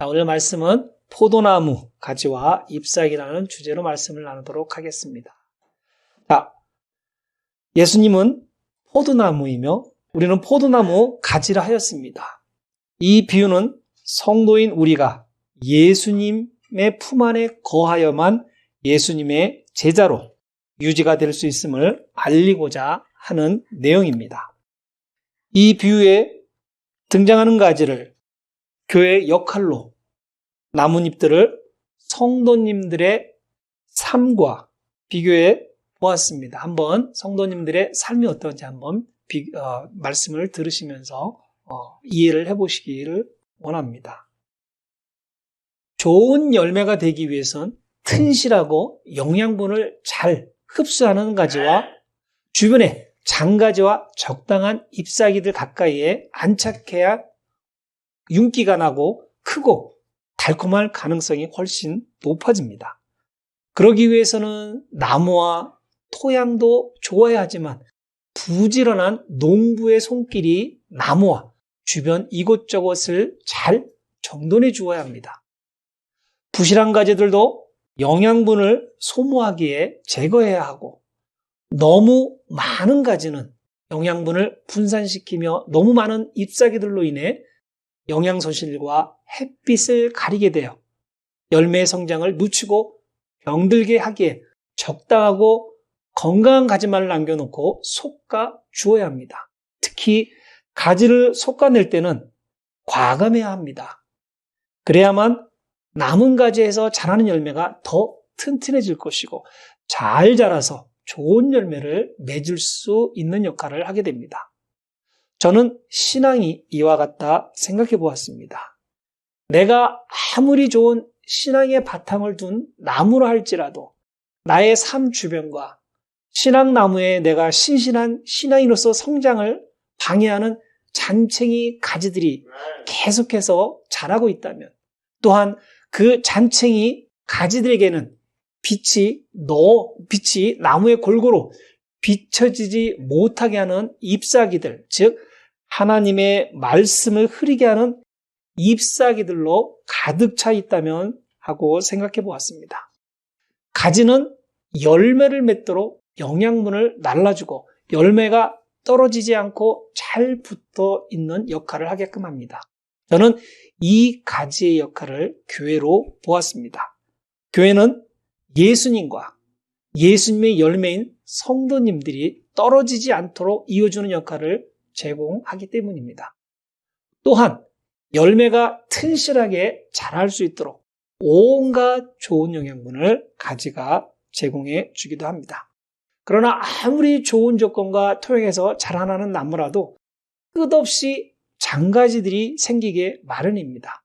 자, 오늘 말씀은 포도나무 가지와 잎사귀라는 주제로 말씀을 나누도록 하겠습니다. 자, 예수님은 포도나무이며 우리는 포도나무 가지라 하였습니다. 이 비유는 성도인 우리가 예수님의 품 안에 거하여만 예수님의 제자로 유지가 될 수 있음을 알리고자 하는 내용입니다. 이 비유에 등장하는 가지를 교회의 역할로 나뭇잎들을 성도님들의 삶과 비교해 보았습니다. 한번 성도님들의 삶이 어떤지 한번 말씀을 들으시면서 이해를 해보시기를 원합니다. 좋은 열매가 되기 위해선 튼실하고 영양분을 잘 흡수하는 가지와 주변에 장가지와 적당한 잎사귀들 가까이에 안착해야 윤기가 나고 크고 달콤할 가능성이 훨씬 높아집니다. 그러기 위해서는 나무와 토양도 좋아야 하지만 부지런한 농부의 손길이 나무와 주변 이곳저곳을 잘 정돈해 주어야 합니다. 부실한 가지들도 영양분을 소모하기에 제거해야 하고 너무 많은 가지는 영양분을 분산시키며 너무 많은 잎사귀들로 인해 영양소실과 햇빛을 가리게 되어 열매의 성장을 늦추고 병들게 하기에 적당하고 건강한 가지만을 남겨놓고 솎아 주어야 합니다. 특히 가지를 솎아낼 때는 과감해야 합니다. 그래야만 남은 가지에서 자라는 열매가 더 튼튼해질 것이고 잘 자라서 좋은 열매를 맺을 수 있는 역할을 하게 됩니다. 저는 신앙이 이와 같다 생각해 보았습니다. 내가 아무리 좋은 신앙의 바탕을 둔 나무라 할지라도 나의 삶 주변과 신앙나무에 내가 신실한 신앙인으로서 성장을 방해하는 잔챙이 가지들이 계속해서 자라고 있다면 또한 그 잔챙이 가지들에게는 빛이 나무에 골고루 비춰지지 못하게 하는 잎사귀들, 즉 하나님의 말씀을 흐리게 하는 잎사귀들로 가득 차 있다면 하고 생각해 보았습니다. 가지는 열매를 맺도록 영양분을 날라주고 열매가 떨어지지 않고 잘 붙어 있는 역할을 하게끔 합니다. 저는 이 가지의 역할을 교회로 보았습니다. 교회는 예수님과 예수님의 열매인 성도님들이 떨어지지 않도록 이어주는 역할을 제공하기 때문입니다. 또한 열매가 튼실하게 자랄 수 있도록 온갖 좋은 영양분을 가지가 제공해 주기도 합니다. 그러나 아무리 좋은 조건과 토양에서 자라나는 나무라도 끝없이 장가지들이 생기게 마련입니다.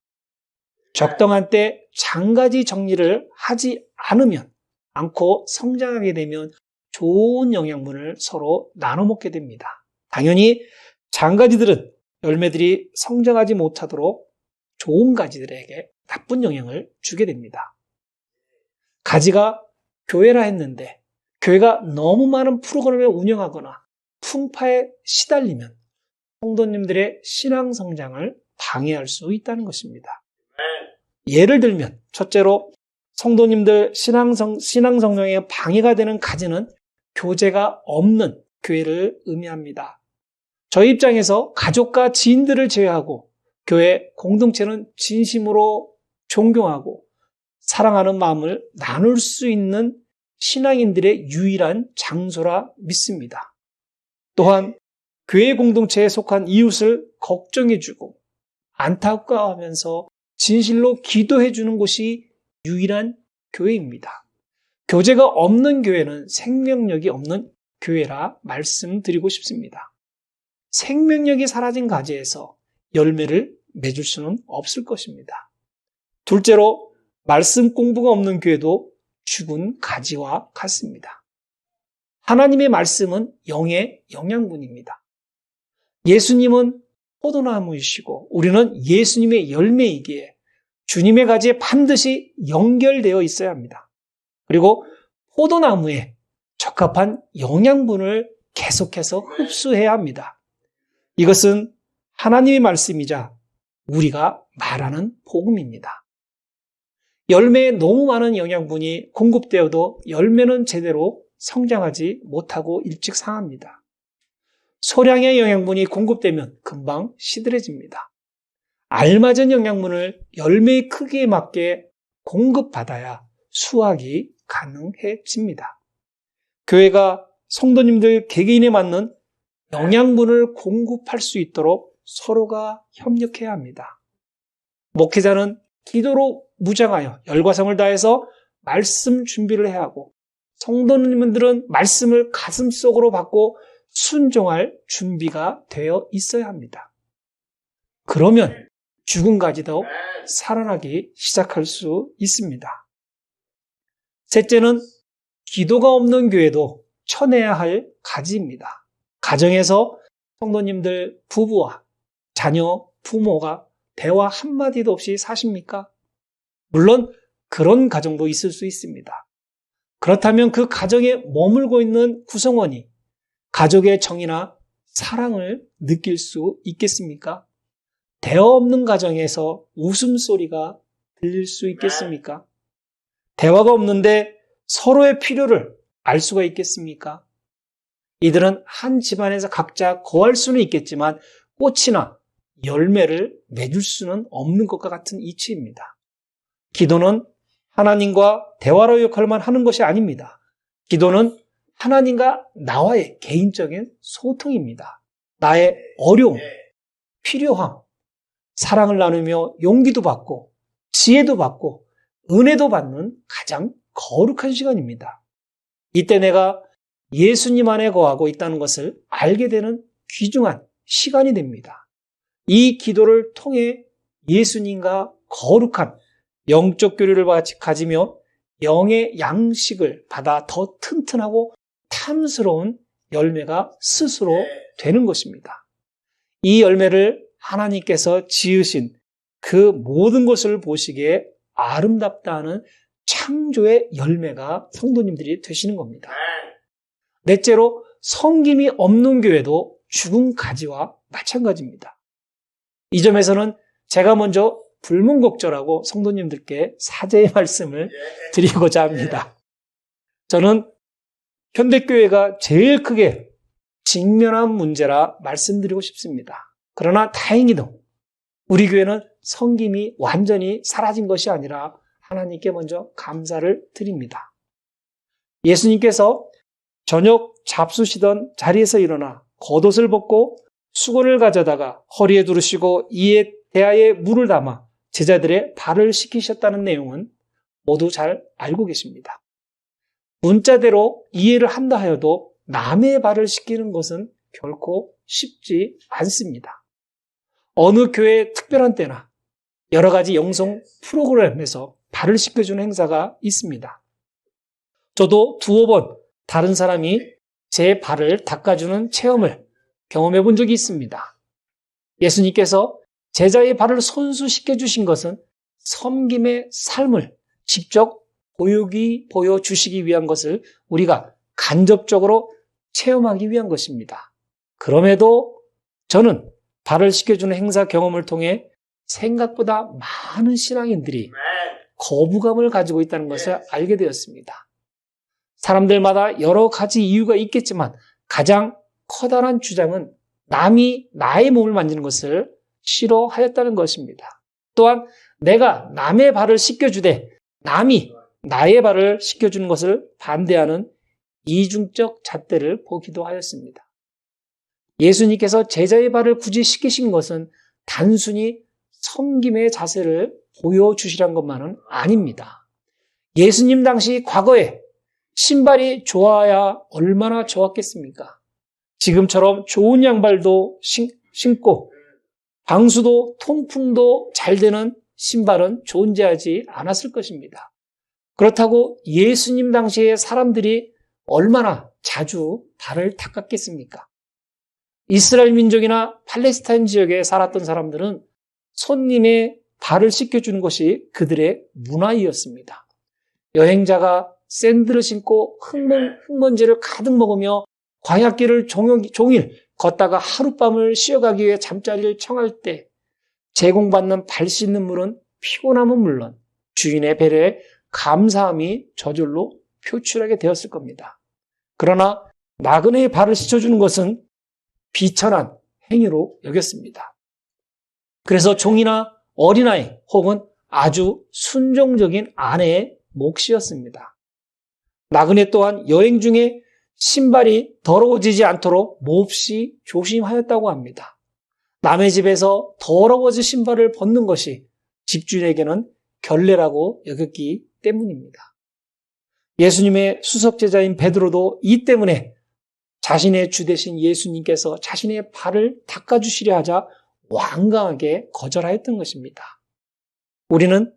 적당한 때 장가지 정리를 하지 않고 성장하게 되면 좋은 영양분을 서로 나눠 먹게 됩니다. 당연히 장가지들은 열매들이 성장하지 못하도록 좋은 가지들에게 나쁜 영향을 주게 됩니다. 가지가 교회라 했는데 교회가 너무 많은 프로그램을 운영하거나 풍파에 시달리면 성도님들의 신앙 성장을 방해할 수 있다는 것입니다. 예를 들면 첫째로 성도님들 신앙 성장에 방해가 되는 가지는 교제가 없는 교회를 의미합니다. 저희 입장에서 가족과 지인들을 제외하고 교회 공동체는 진심으로 존경하고 사랑하는 마음을 나눌 수 있는 신앙인들의 유일한 장소라 믿습니다. 또한 교회 공동체에 속한 이웃을 걱정해주고 안타까워하면서 진실로 기도해주는 곳이 유일한 교회입니다. 교제가 없는 교회는 생명력이 없는 교회라 말씀드리고 싶습니다. 생명력이 사라진 가지에서 열매를 맺을 수는 없을 것입니다. 둘째로 말씀 공부가 없는 교회도 죽은 가지와 같습니다. 하나님의 말씀은 영의 영양분입니다. 예수님은 포도나무이시고 우리는 예수님의 열매이기에 주님의 가지에 반드시 연결되어 있어야 합니다. 그리고 포도나무에 적합한 영양분을 계속해서 흡수해야 합니다. 이것은 하나님의 말씀이자 우리가 말하는 복음입니다. 열매에 너무 많은 영양분이 공급되어도 열매는 제대로 성장하지 못하고 일찍 상합니다. 소량의 영양분이 공급되면 금방 시들해집니다. 알맞은 영양분을 열매의 크기에 맞게 공급받아야 수확이 가능해집니다. 교회가 성도님들 개개인에 맞는 영양분을 공급할 수 있도록 서로가 협력해야 합니다. 목회자는 기도로 무장하여 열과성을 다해서 말씀 준비를 해야 하고, 성도님들은 말씀을 가슴속으로 받고 순종할 준비가 되어 있어야 합니다. 그러면 죽은 가지도 살아나기 시작할 수 있습니다. 셋째는 기도가 없는 교회도 쳐내야 할 가지입니다. 가정에서 성도님들 부부와 자녀, 부모가 대화 한마디도 없이 사십니까? 물론 그런 가정도 있을 수 있습니다. 그렇다면 그 가정에 머물고 있는 구성원이 가족의 정이나 사랑을 느낄 수 있겠습니까? 대화 없는 가정에서 웃음소리가 들릴 수 있겠습니까? 대화가 없는데 서로의 필요를 알 수가 있겠습니까? 이들은 한 집안에서 각자 거할 수는 있겠지만 꽃이나 열매를 맺을 수는 없는 것과 같은 이치입니다. 기도는 하나님과 대화로 역할만 하는 것이 아닙니다. 기도는 하나님과 나와의 개인적인 소통입니다. 나의 어려움, 필요함, 사랑을 나누며 용기도 받고 지혜도 받고 은혜도 받는 가장 거룩한 시간입니다. 이때 내가 예수님 안에 거하고 있다는 것을 알게 되는 귀중한 시간이 됩니다. 이 기도를 통해 예수님과 거룩한 영적 교류를 가지며 영의 양식을 받아 더 튼튼하고 탐스러운 열매가 스스로 되는 것입니다. 이 열매를 하나님께서 지으신 그 모든 것을 보시기에 아름답다 하는 창조의 열매가 성도님들이 되시는 겁니다. 넷째로 섬김이 없는 교회도 죽은 가지와 마찬가지입니다. 이 점에서는 제가 먼저 불문곡절하고 성도님들께 사죄의 말씀을 드리고자 합니다. 저는 현대교회가 제일 크게 직면한 문제라 말씀드리고 싶습니다. 그러나 다행히도 우리 교회는 섬김이 완전히 사라진 것이 아니라 하나님께 먼저 감사를 드립니다. 예수님께서 저녁 잡수시던 자리에서 일어나 겉옷을 벗고 수건을 가져다가 허리에 두르시고 이에 대야에 물을 담아 제자들의 발을 씻기셨다는 내용은 모두 잘 알고 계십니다. 문자대로 이해를 한다 하여도 남의 발을 씻기는 것은 결코 쉽지 않습니다. 어느 교회의 특별한 때나 여러 가지 영성 프로그램에서 발을 씻겨주는 행사가 있습니다. 저도 두어 번 다른 사람이 제 발을 닦아주는 체험을 경험해 본 적이 있습니다. 예수님께서 제자의 발을 손수 씻겨주신 것은 섬김의 삶을 직접 보여주시기 위한 것을 우리가 간접적으로 체험하기 위한 것입니다. 그럼에도 저는 발을 씻겨주는 행사 경험을 통해 생각보다 많은 신앙인들이 거부감을 가지고 있다는 것을 알게 되었습니다. 사람들마다 여러 가지 이유가 있겠지만 가장 커다란 주장은 남이 나의 몸을 만지는 것을 싫어하였다는 것입니다. 또한 내가 남의 발을 씻겨주되 남이 나의 발을 씻겨주는 것을 반대하는 이중적 잣대를 보기도 하였습니다. 예수님께서 제자의 발을 굳이 씻기신 것은 단순히 섬김의 자세를 보여주시란 것만은 아닙니다. 예수님 당시 과거에 신발이 좋아야 얼마나 좋았겠습니까? 지금처럼 좋은 양발도 신고 방수도 통풍도 잘 되는 신발은 존재하지 않았을 것입니다. 그렇다고 예수님 당시에 사람들이 얼마나 자주 발을 닦았겠습니까? 이스라엘 민족이나 팔레스타인 지역에 살았던 사람들은 손님의 발을 씻겨주는 것이 그들의 문화이었습니다. 여행자가 샌들을 신고 흙먼지를 가득 먹으며 광야길을 종일 걷다가 하룻밤을 쉬어가기 위해 잠자리를 청할 때 제공받는 발 씻는 물은 피곤함은 물론 주인의 배려에 감사함이 저절로 표출하게 되었을 겁니다. 그러나 나그네의 발을 씻어주는 것은 비천한 행위로 여겼습니다. 그래서 종이나 어린아이 혹은 아주 순종적인 아내의 몫이었습니다. 나그네 또한 여행 중에 신발이 더러워지지 않도록 몹시 조심하였다고 합니다. 남의 집에서 더러워진 신발을 벗는 것이 집주인에게는 결례라고 여겼기 때문입니다. 예수님의 수석제자인 베드로도 이 때문에 자신의 주 되신 예수님께서 자신의 발을 닦아주시려 하자 완강하게 거절하였던 것입니다. 우리는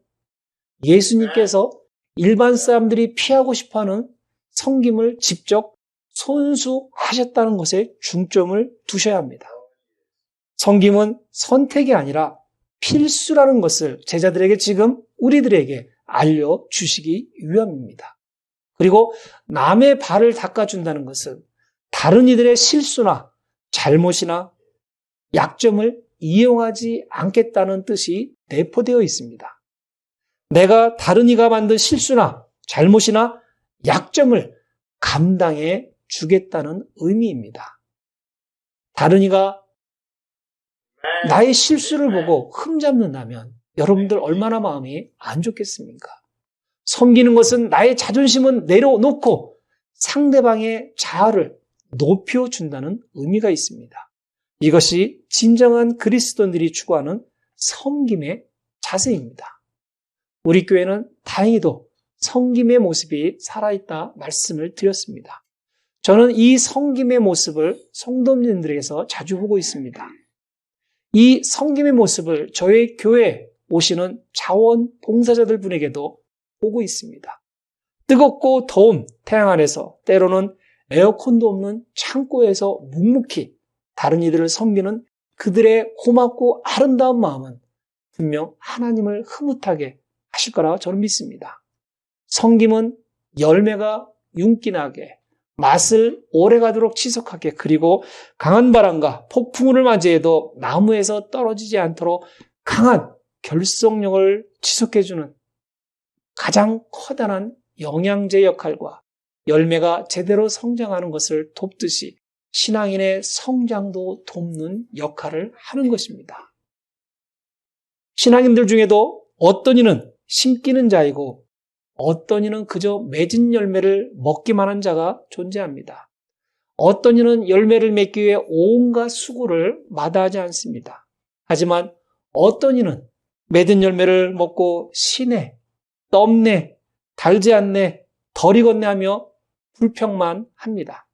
예수님께서 일반 사람들이 피하고 싶어하는 섬김을 직접 손수하셨다는 것에 중점을 두셔야 합니다. 섬김은 선택이 아니라 필수라는 것을 제자들에게 지금 우리들에게 알려주시기 위함입니다. 그리고 남의 발을 닦아준다는 것은 다른 이들의 실수나 잘못이나 약점을 이용하지 않겠다는 뜻이 내포되어 있습니다. 내가 다른 이가 만든 실수나 잘못이나 약점을 감당해 주겠다는 의미입니다. 다른 이가 나의 실수를 보고 흠잡는다면 여러분들 얼마나 마음이 안 좋겠습니까? 섬기는 것은 나의 자존심은 내려놓고 상대방의 자아를 높여준다는 의미가 있습니다. 이것이 진정한 그리스도인들이 추구하는 섬김의 자세입니다. 우리 교회는 다행히도 섬김의 모습이 살아있다 말씀을 드렸습니다. 저는 이 섬김의 모습을 성도님들에게서 자주 보고 있습니다. 이 섬김의 모습을 저희 교회에 오시는 자원봉사자들 분에게도 보고 있습니다. 뜨겁고 더운 태양 아래서 때로는 에어컨도 없는 창고에서 묵묵히 다른 이들을 섬기는 그들의 고맙고 아름다운 마음은 분명 하나님을 흐뭇하게 하실 거라 저는 믿습니다. 섬김은 열매가 윤기나게 맛을 오래가도록 지속하게 그리고 강한 바람과 폭풍우를 맞이해도 나무에서 떨어지지 않도록 강한 결속력을 지속해주는 가장 커다란 영양제 역할과 열매가 제대로 성장하는 것을 돕듯이 신앙인의 성장도 돕는 역할을 하는 것입니다. 신앙인들 중에도 어떤 이는 심기는 자이고 어떤 이는 그저 맺은 열매를 먹기만 한 자가 존재합니다. 어떤 이는 열매를 맺기 위해 온갖 수고를 마다하지 않습니다. 하지만 어떤 이는 맺은 열매를 먹고 시내, 떫네, 달지 않네, 덜 익었네 하며 불평만 합니다.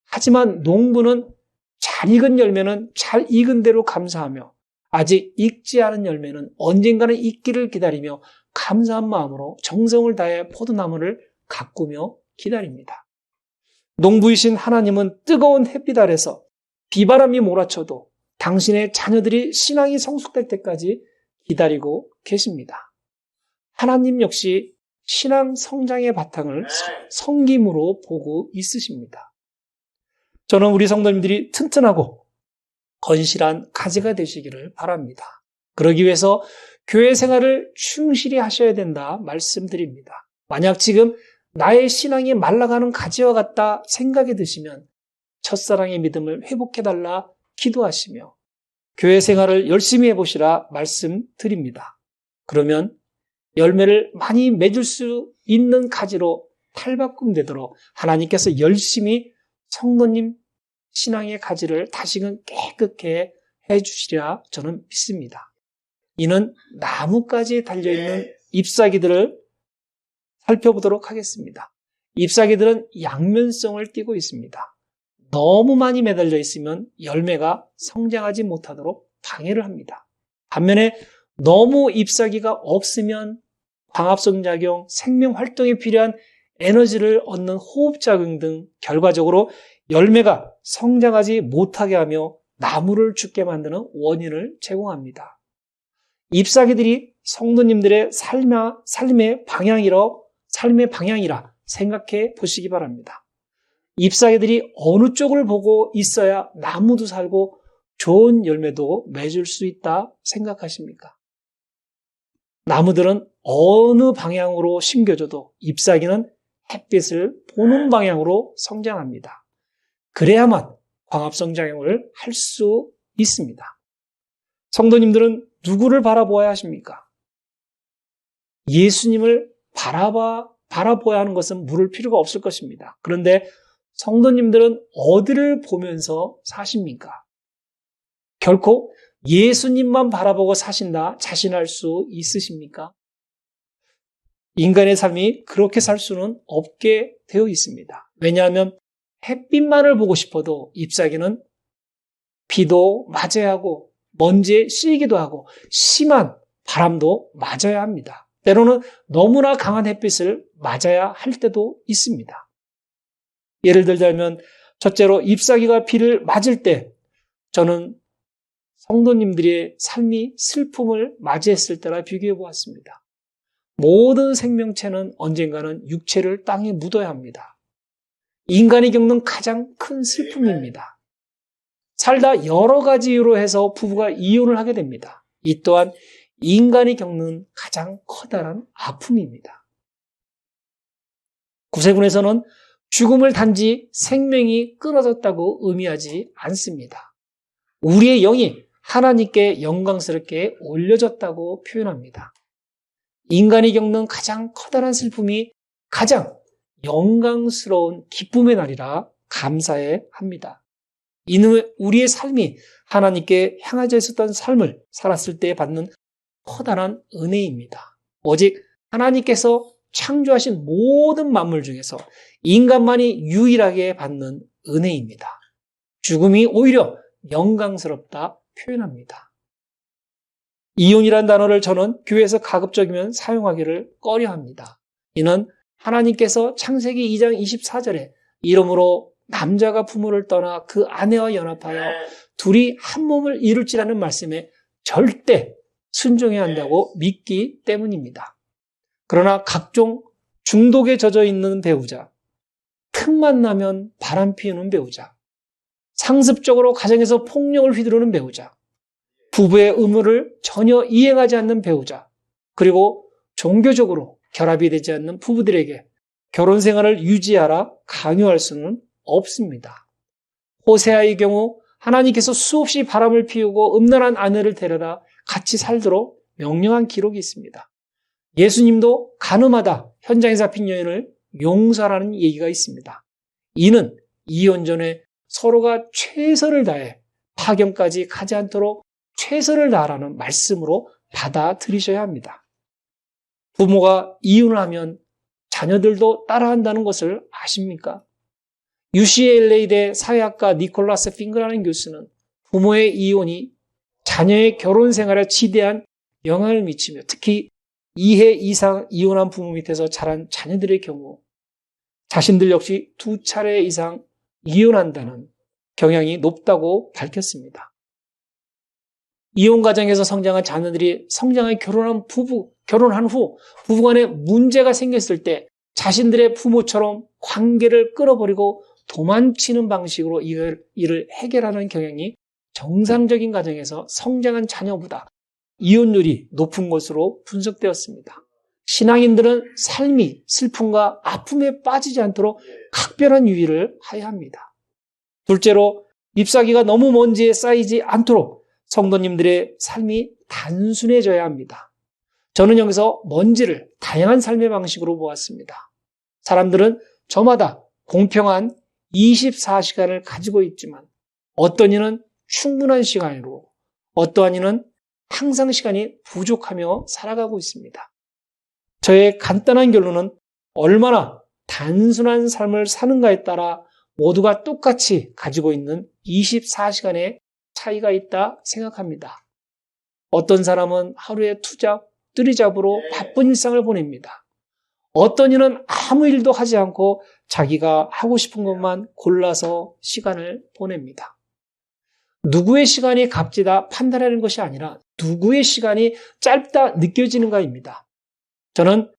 하지만 농부는 잘 익은 열매는 잘 익은 대로 감사하며 아직 익지 않은 열매는 언젠가는 익기를 기다리며 감사한 마음으로 정성을 다해 포도나무를 가꾸며 기다립니다. 농부이신 하나님은 뜨거운 햇빛 아래서 비바람이 몰아쳐도 당신의 자녀들이 신앙이 성숙될 때까지 기다리고 계십니다. 하나님 역시 신앙 성장의 바탕을 섬김으로 보고 있으십니다. 저는 우리 성도님들이 튼튼하고 건실한 가지가 되시기를 바랍니다. 그러기 위해서 교회 생활을 충실히 하셔야 된다 말씀드립니다. 만약 지금 나의 신앙이 말라가는 가지와 같다 생각이 드시면 첫사랑의 믿음을 회복해달라 기도하시며 교회 생활을 열심히 해보시라 말씀드립니다. 그러면 열매를 많이 맺을 수 있는 가지로 탈바꿈되도록 하나님께서 열심히 성도님 신앙의 가지를 다시금 깨끗게 해주시리라 저는 믿습니다. 이는 나뭇가지에 달려있는 잎사귀들을 살펴보도록 하겠습니다. 잎사귀들은 양면성을 띠고 있습니다. 너무 많이 매달려 있으면 열매가 성장하지 못하도록 방해를 합니다. 반면에 너무 잎사귀가 없으면 광합성작용, 생명활동에 필요한 에너지를 얻는 호흡작용 등 결과적으로 열매가 성장하지 못하게 하며 나무를 죽게 만드는 원인을 제공합니다. 잎사귀들이 성도님들의 삶의 방향이라 생각해 보시기 바랍니다. 잎사귀들이 어느 쪽을 보고 있어야 나무도 살고 좋은 열매도 맺을 수 있다 생각하십니까? 나무들은 어느 방향으로 심겨져도 잎사귀는 햇빛을 보는 방향으로 성장합니다. 그래야만 광합성장을 할 수 있습니다. 성도님들은 누구를 바라보아야 하십니까? 예수님을 바라보아야 하는 것은 물을 필요가 없을 것입니다. 그런데 성도님들은 어디를 보면서 사십니까? 결코 예수님만 바라보고 사신다 자신할 수 있으십니까? 인간의 삶이 그렇게 살 수는 없게 되어 있습니다. 왜냐하면 햇빛만을 보고 싶어도 잎사귀는 비도 맞아야 하고 먼지에 씌이기도 하고 심한 바람도 맞아야 합니다. 때로는 너무나 강한 햇빛을 맞아야 할 때도 있습니다. 예를 들자면 첫째로 잎사귀가 비를 맞을 때 저는 성도님들의 삶이 슬픔을 맞이했을 때라 비교해 보았습니다. 모든 생명체는 언젠가는 육체를 땅에 묻어야 합니다. 인간이 겪는 가장 큰 슬픔입니다. 살다 여러 가지 이유로 해서 부부가 이혼을 하게 됩니다. 이 또한 인간이 겪는 가장 커다란 아픔입니다. 구세군에서는 죽음을 단지 생명이 끊어졌다고 의미하지 않습니다. 우리의 영이 하나님께 영광스럽게 올려졌다고 표현합니다. 인간이 겪는 가장 커다란 슬픔이 가장 영광스러운 기쁨의 날이라 감사해 합니다. 이는 우리의 삶이 하나님께 향해져 있었던 삶을 살았을 때 받는 커다란 은혜입니다. 오직 하나님께서 창조하신 모든 만물 중에서 인간만이 유일하게 받는 은혜입니다. 죽음이 오히려 영광스럽다 표현합니다. 이혼이란 단어를 저는 교회에서 가급적이면 사용하기를 꺼려합니다. 이는 하나님께서 창세기 2장 24절에 이러므로 남자가 부모를 떠나 그 아내와 연합하여 둘이 한 몸을 이룰지라는 말씀에 절대 순종해야 한다고 믿기 때문입니다. 그러나 각종 중독에 젖어 있는 배우자, 틈만 나면 바람 피우는 배우자, 상습적으로 가정에서 폭력을 휘두르는 배우자, 부부의 의무를 전혀 이행하지 않는 배우자, 그리고 종교적으로 결합이 되지 않는 부부들에게 결혼 생활을 유지하라 강요할 수는 없습니다. 호세아의 경우 하나님께서 수없이 바람을 피우고 음란한 아내를 데려다 같이 살도록 명령한 기록이 있습니다. 예수님도 가늠하다 현장에 잡힌 여인을 용서하라는 얘기가 있습니다. 이는 이혼 전에 서로가 최선을 다해 파견까지 가지 않도록 최선을 다하라는 말씀으로 받아들이셔야 합니다. 부모가 이혼을 하면 자녀들도 따라한다는 것을 아십니까? UCLA대 사회학과 니콜라스 핑크라는 교수는 부모의 이혼이 자녀의 결혼 생활에 지대한 영향을 미치며 특히 2해 이상 이혼한 부모 밑에서 자란 자녀들의 경우 자신들 역시 2차례 이상 이혼한다는 경향이 높다고 밝혔습니다. 이혼 가정에서 성장한 자녀들이 성장해 결혼한 후 부부간에 문제가 생겼을 때 자신들의 부모처럼 관계를 끊어버리고 도망치는 방식으로 이를 해결하는 경향이 정상적인 가정에서 성장한 자녀보다 이혼율이 높은 것으로 분석되었습니다. 신앙인들은 삶이 슬픔과 아픔에 빠지지 않도록 각별한 유의를 해야 합니다. 둘째로 잎사귀가 너무 먼지에 쌓이지 않도록 성도님들의 삶이 단순해져야 합니다. 저는 여기서 먼지를 다양한 삶의 방식으로 보았습니다. 사람들은 저마다 공평한 24시간을 가지고 있지만 어떤 이는 충분한 시간으로 어떠한 이는 항상 시간이 부족하며 살아가고 있습니다. 저의 간단한 결론은 얼마나 단순한 삶을 사는가에 따라 모두가 똑같이 가지고 있는 24시간의 차이가 있다 생각합니다. 어떤 사람은 하루에 투잡, 뜨리잡으로 바쁜 일상을 보냅니다. 어떤 이는 아무 일도 하지 않고 자기가 하고 싶은 것만 골라서 시간을 보냅니다. 누구의 시간이 값지다 판단하는 것이 아니라 누구의 시간이 짧다 느껴지는가입니다. 저는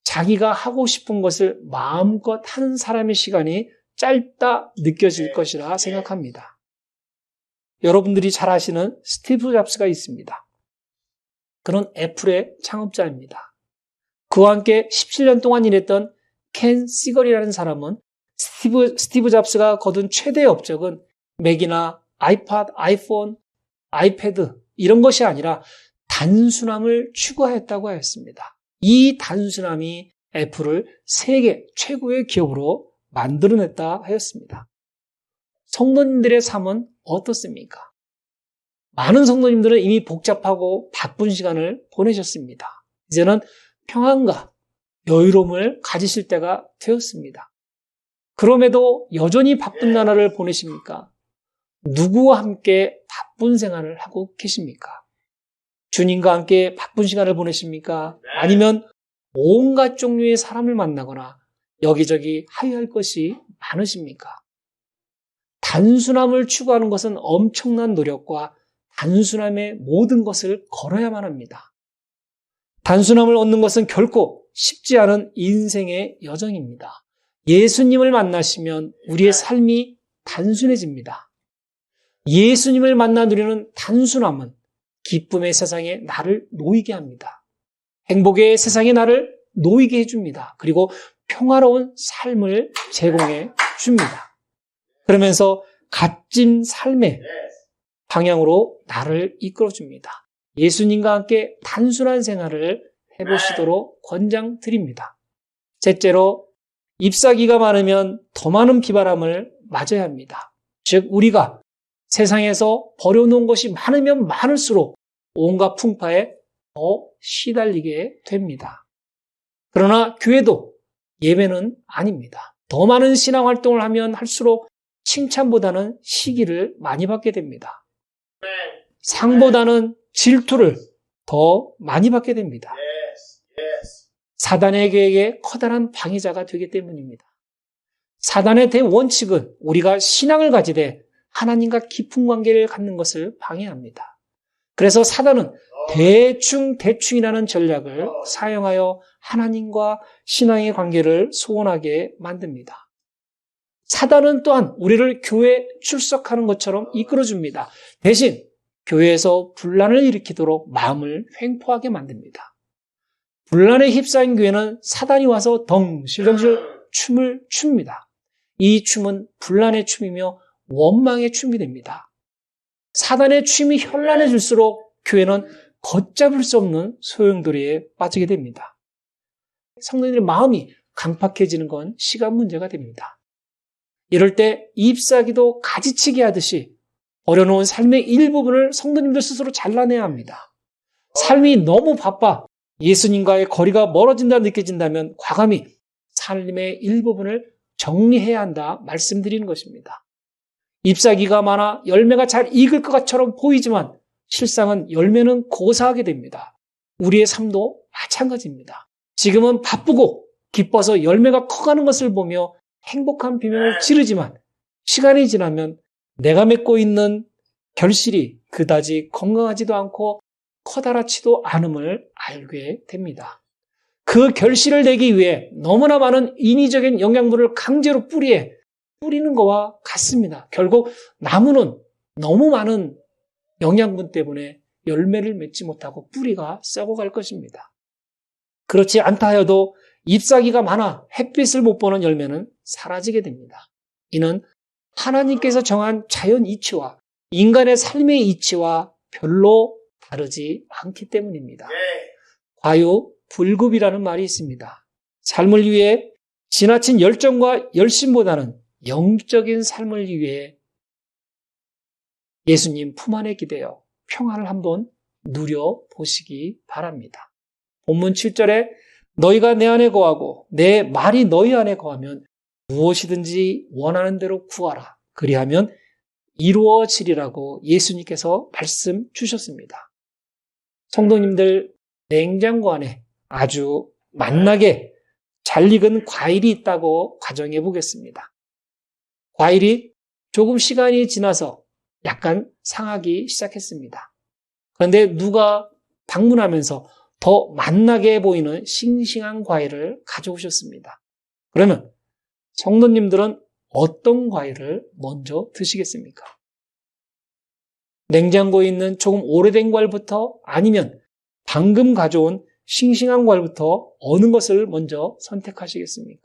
자기가 하고 싶은 것을 마음껏 하는 사람의 시간이 짧다 느껴질 것이라 생각합니다. 여러분들이 잘 아시는 스티브 잡스가 있습니다. 그는 애플의 창업자입니다. 그와 함께 17년 동안 일했던 켄 시걸이라는 사람은 스티브 잡스가 거둔 최대의 업적은 맥이나 아이팟, 아이폰, 아이패드 이런 것이 아니라 단순함을 추구하였다고 하였습니다. 이 단순함이 애플을 세계 최고의 기업으로 만들어냈다 하였습니다. 성도님들의 삶은 어떻습니까? 많은 성도님들은 이미 복잡하고 바쁜 시간을 보내셨습니다. 이제는 평안과 여유로움을 가지실 때가 되었습니다. 그럼에도 여전히 바쁜 나날을 보내십니까? 누구와 함께 바쁜 생활을 하고 계십니까? 주님과 함께 바쁜 시간을 보내십니까? 아니면 온갖 종류의 사람을 만나거나 여기저기 하유할 것이 많으십니까? 단순함을 추구하는 것은 엄청난 노력과 단순함의 모든 것을 걸어야만 합니다. 단순함을 얻는 것은 결코 쉽지 않은 인생의 여정입니다. 예수님을 만나시면 우리의 삶이 단순해집니다. 예수님을 만나 누리는 단순함은 기쁨의 세상에 나를 놓이게 합니다. 행복의 세상에 나를 놓이게 해줍니다. 그리고 평화로운 삶을 제공해 줍니다. 그러면서 값진 삶의 방향으로 나를 이끌어줍니다. 예수님과 함께 단순한 생활을 해보시도록 권장드립니다. 셋째로, 잎사귀가 많으면 더 많은 비바람을 맞아야 합니다. 즉 우리가 세상에서 버려놓은 것이 많으면 많을수록 온갖 풍파에 더 시달리게 됩니다. 그러나 교회도 예외는 아닙니다. 더 많은 신앙활동을 하면 할수록 칭찬보다는 시기를 많이 받게 됩니다. 상보다는 질투를 더 많이 받게 됩니다. 사단의 계획에 커다란 방해자가 되기 때문입니다. 사단의 대원칙은 우리가 신앙을 가지되 하나님과 깊은 관계를 갖는 것을 방해합니다. 그래서 사단은 대충이라는 전략을 사용하여 하나님과 신앙의 관계를 소원하게 만듭니다. 사단은 또한 우리를 교회에 출석하는 것처럼 이끌어줍니다. 대신 교회에서 분란을 일으키도록 마음을 횡포하게 만듭니다. 분란에 휩싸인 교회는 사단이 와서 덩실덩실 춤을 춥니다. 이 춤은 분란의 춤이며 원망의 춤이 됩니다. 사단의 춤이 현란해질수록 교회는 걷잡을 수 없는 소용돌이에 빠지게 됩니다. 성도님들의 마음이 강팍해지는 건 시간 문제가 됩니다. 이럴 때 잎사귀도 가지치기 하듯이 버려놓은 삶의 일부분을 성도님들 스스로 잘라내야 합니다. 삶이 너무 바빠 예수님과의 거리가 멀어진다 느껴진다면 과감히 삶의 일부분을 정리해야 한다 말씀드리는 것입니다. 잎사귀가 많아 열매가 잘 익을 것처럼 보이지만 실상은 열매는 고사하게 됩니다. 우리의 삶도 마찬가지입니다. 지금은 바쁘고 기뻐서 열매가 커가는 것을 보며 행복한 비명을 지르지만 시간이 지나면 내가 맺고 있는 결실이 그다지 건강하지도 않고 커다랗지도 않음을 알게 됩니다. 그 결실을 내기 위해 너무나 많은 인위적인 영양분을 강제로 뿌리에 뿌리는 것과 같습니다. 결국 나무는 너무 많은 영양분 때문에 열매를 맺지 못하고 뿌리가 썩어갈 것입니다. 그렇지 않다 하여도 잎사귀가 많아 햇빛을 못 보는 열매는 사라지게 됩니다. 이는 하나님께서 정한 자연 이치와 인간의 삶의 이치와 별로 다르지 않기 때문입니다. 과유불급이라는 말이 있습니다. 삶을 위해 지나친 열정과 열심보다는 영적인 삶을 위해 예수님 품 안에 기대어 평안을 한번 누려보시기 바랍니다. 본문 7절에 너희가 내 안에 거하고 내 말이 너희 안에 거하면 무엇이든지 원하는 대로 구하라. 그리하면 이루어지리라고 예수님께서 말씀 주셨습니다. 성도님들, 냉장고 안에 아주 맛나게 잘 익은 과일이 있다고 가정해 보겠습니다. 과일이 조금 시간이 지나서 약간 상하기 시작했습니다. 그런데 누가 방문하면서 더 맛나게 보이는 싱싱한 과일을 가져오셨습니다. 그러면 성도님들은 어떤 과일을 먼저 드시겠습니까? 냉장고에 있는 조금 오래된 과일부터 아니면 방금 가져온 싱싱한 과일부터 어느 것을 먼저 선택하시겠습니까?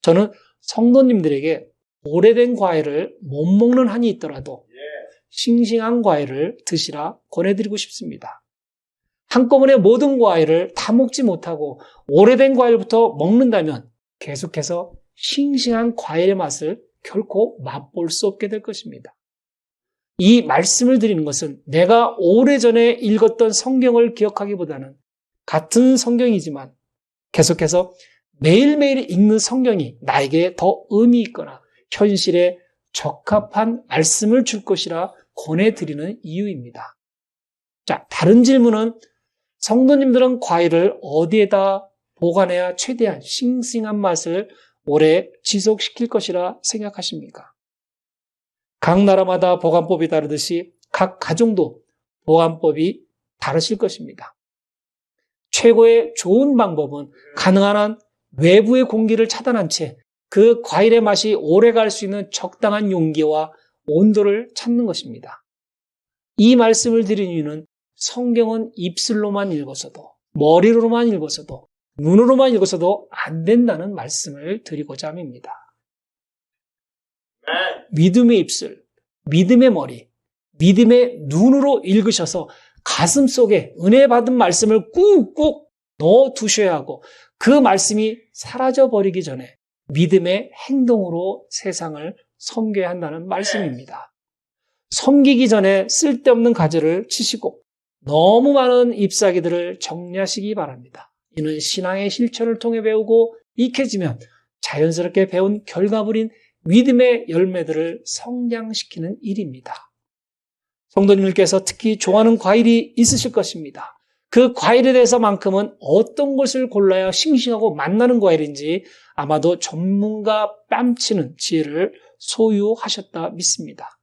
저는 성도님들에게 오래된 과일을 못 먹는 한이 있더라도 싱싱한 과일을 드시라 권해드리고 싶습니다. 한꺼번에 모든 과일을 다 먹지 못하고 오래된 과일부터 먹는다면 계속해서 싱싱한 과일의 맛을 결코 맛볼 수 없게 될 것입니다. 이 말씀을 드리는 것은 내가 오래전에 읽었던 성경을 기억하기보다는 같은 성경이지만 계속해서 매일매일 읽는 성경이 나에게 더 의미 있거나 현실에 적합한 말씀을 줄 것이라 권해드리는 이유입니다. 자, 다른 질문은 성도님들은 과일을 어디에다 보관해야 최대한 싱싱한 맛을 오래 지속시킬 것이라 생각하십니까? 각 나라마다 보관법이 다르듯이 각 가정도 보관법이 다르실 것입니다. 최고의 좋은 방법은 가능한 한 외부의 공기를 차단한 채 그 과일의 맛이 오래 갈 수 있는 적당한 용기와 온도를 찾는 것입니다. 이 말씀을 드린 이유는 성경은 입술로만 읽어서도 머리로만 읽어서도 눈으로만 읽어서도 안 된다는 말씀을 드리고자 합니다. 믿음의 입술, 믿음의 머리, 믿음의 눈으로 읽으셔서 가슴 속에 은혜 받은 말씀을 꾹꾹 넣어두셔야 하고 그 말씀이 사라져버리기 전에 믿음의 행동으로 세상을 섬겨야 한다는 말씀입니다. 섬기기 전에 쓸데없는 가지를 치시고 너무 많은 잎사귀들을 정리하시기 바랍니다. 이는 신앙의 실천을 통해 배우고 익혀지면 자연스럽게 배운 결과물인 믿음의 열매들을 성장시키는 일입니다. 성도님들께서 특히 좋아하는 과일이 있으실 것입니다. 그 과일에 대해서만큼은 어떤 것을 골라야 싱싱하고 맛나는 과일인지 아마도 전문가 뺨치는 지혜를 소유하셨다 믿습니다.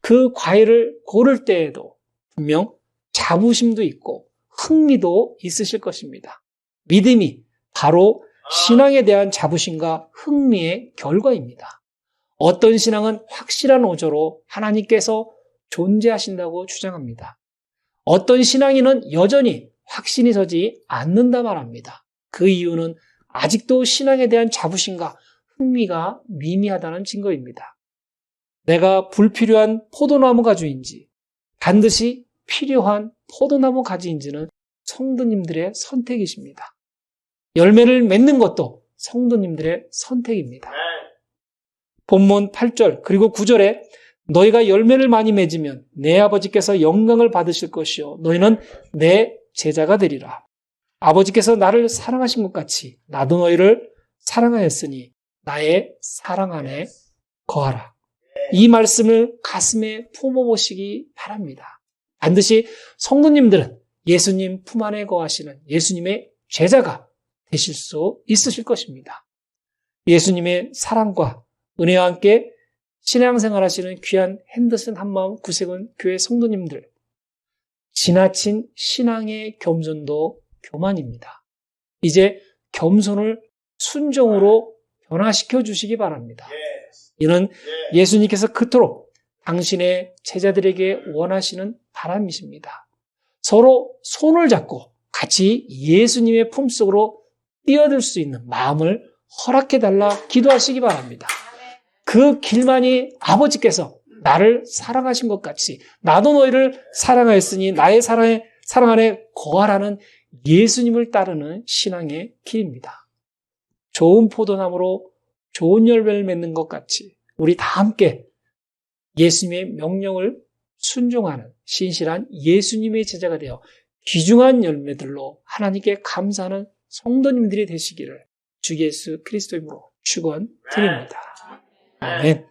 그 과일을 고를 때에도 분명 자부심도 있고 흥미도 있으실 것입니다. 믿음이 바로 신앙에 대한 자부심과 흥미의 결과입니다. 어떤 신앙은 확실한 오조로 하나님께서 존재하신다고 주장합니다. 어떤 신앙인은 여전히 확신이 서지 않는다 말합니다. 그 이유는 아직도 신앙에 대한 자부심과 흥미가 미미하다는 증거입니다. 내가 불필요한 포도나무 가지인지 반드시 필요한 포도나무 가지인지는 성도님들의 선택이십니다. 열매를 맺는 것도 성도님들의 선택입니다. 본문 8절 그리고 9절에 너희가 열매를 많이 맺으면 내 아버지께서 영광을 받으실 것이요 너희는 내 제자가 되리라. 아버지께서 나를 사랑하신 것 같이 나도 너희를 사랑하였으니 나의 사랑 안에 거하라. 이 말씀을 가슴에 품어보시기 바랍니다. 반드시 성도님들은 예수님 품 안에 거하시는 예수님의 제자가 되실 수 있으실 것입니다. 예수님의 사랑과 은혜와 함께 신앙생활 하시는 귀한 핸더슨 한마음 구세군 교회 성도님들, 지나친 신앙의 겸손도 교만입니다. 이제 겸손을 순종으로 변화시켜 주시기 바랍니다. 이는 예수님께서 그토록 당신의 제자들에게 원하시는 바람이십니다. 서로 손을 잡고 같이 예수님의 품속으로 뛰어들 수 있는 마음을 허락해달라 기도하시기 바랍니다. 그 길만이 아버지께서 나를 사랑하신 것 같이 나도 너희를 사랑하였으니 나의 사랑 안에 거하라는 예수님을 따르는 신앙의 길입니다. 좋은 포도나무로 좋은 열매를 맺는 것 같이 우리 다 함께 예수님의 명령을 순종하는 신실한 예수님의 제자가 되어 귀중한 열매들로 하나님께 감사하는 성도님들이 되시기를 주 예수 그리스도 이름으로 축원드립니다. 아멘.